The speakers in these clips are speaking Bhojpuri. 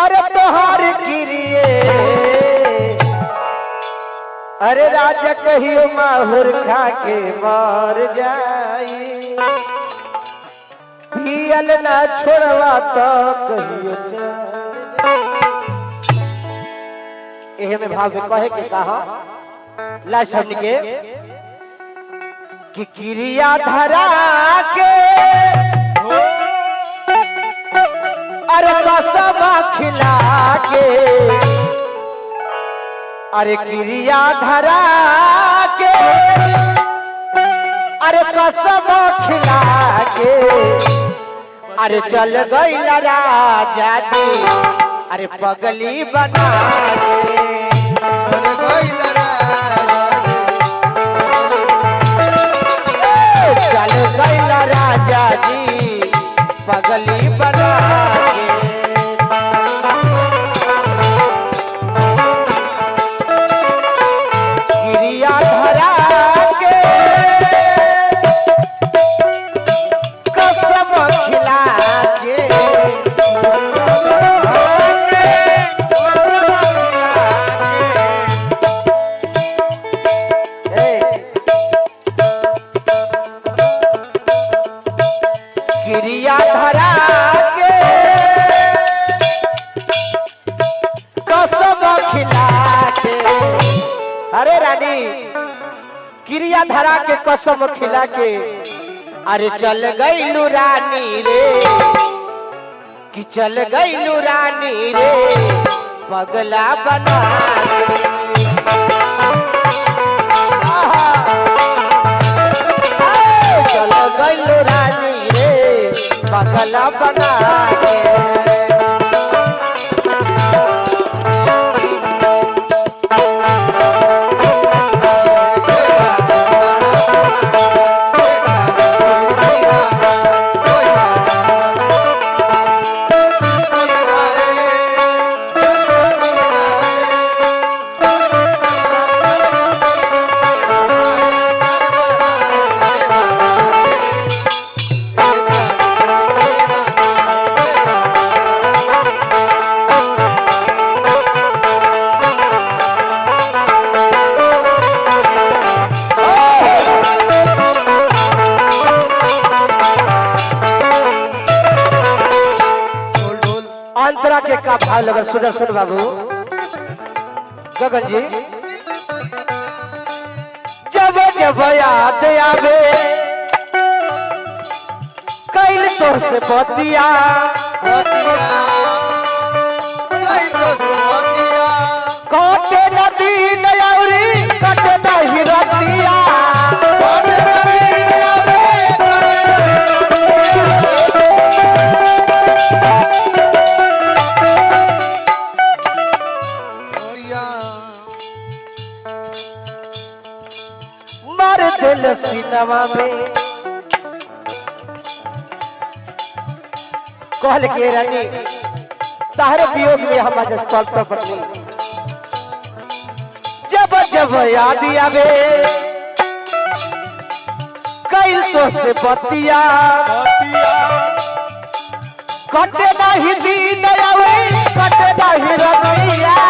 अरे तोहार किरिए अरे राजा कहियो माहुर खा के मर जाई पियल ना छोड़वा तो कहियो एहे में भाव में कहे के कहा लास्ट हमने के कि क्रिया धरा के अरे कसम खिला के अरे क्रिया धरा के अरे कसम खिला के अरे चल गई राजा जी अरे पगली बना के चल गई राजा जी पगली बना क्रिया धरा के कसम खिला के अरे रानी क्रिया धरा के कसम खिला के अरे चल गईलू रानी रे कि चल गईलू रानी रे पगला बना चल गईलू रानी पगला बना अंतरा के का भाव लगा सुदर्शन बाबू गगन जी जब जब याद आवे कैल तो से बतिया कोटे नदी नयावरी कटे नहीं रतिया दिल सिनेमा में कहल के रानी ताहरे वियोग में हम आज पल पड़नी जब जब याद आवे कैल तो से बतिया कटे नहीं दिन आवे कटे नहीं रतिया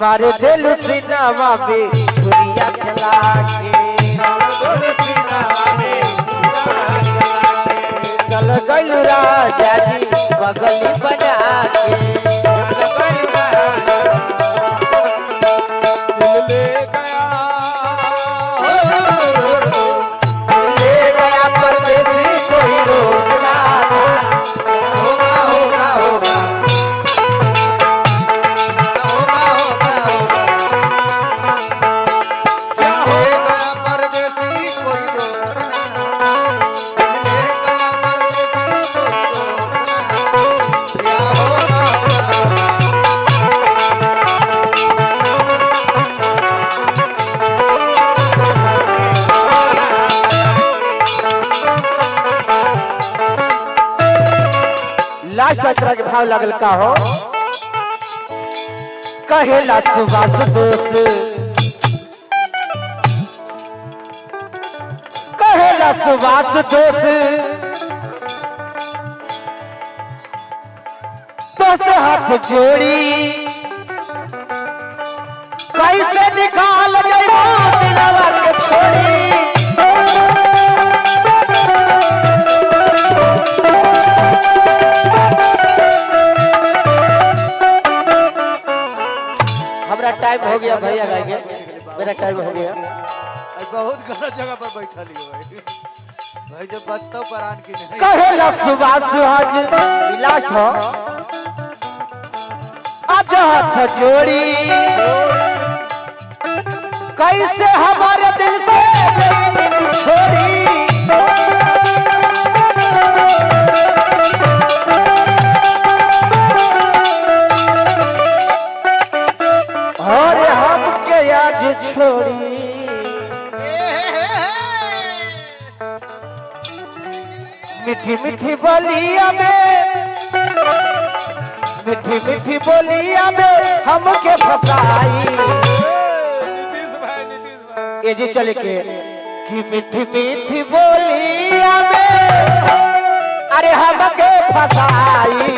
मारे दिल सिनेमा में छुरिया चला के चल गई राजा जी पगली बना के ले गया परदेसी कोई रोकना होगा होगा होगा लास्ट अंतरा के भाव लगल का हो कहेला सुबास दोष कहेला सुबास दोष दोष हाथ जोड़ी कैसे निकाल गई दिलवा के छोड़ी हमारा टाइम हो गया भैया गाएंगे मेरा टाइम हो गया बहुत गलत जगह पर बैठा लियो भाई भाई जब बचता पर आन की नहीं कहेला सुबास आज लास्ट हो आज हाथ जोड़ी कैसे हमारे दिल से छोड़ी और हमके आज छोड़ी मीठी मीठी बोलिया में मीठी मीठी बोलिया में हमके फसाई ये जी चले के कि मीठी मीठी बोलिया में अरे हमके फसाई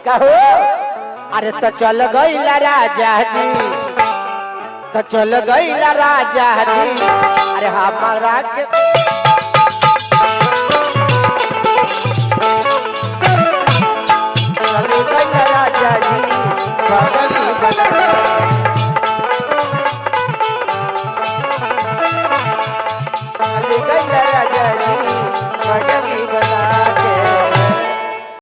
कहो अरे तो चल गईला राजा जी तो चल गईला राजा जी अरे हमारा के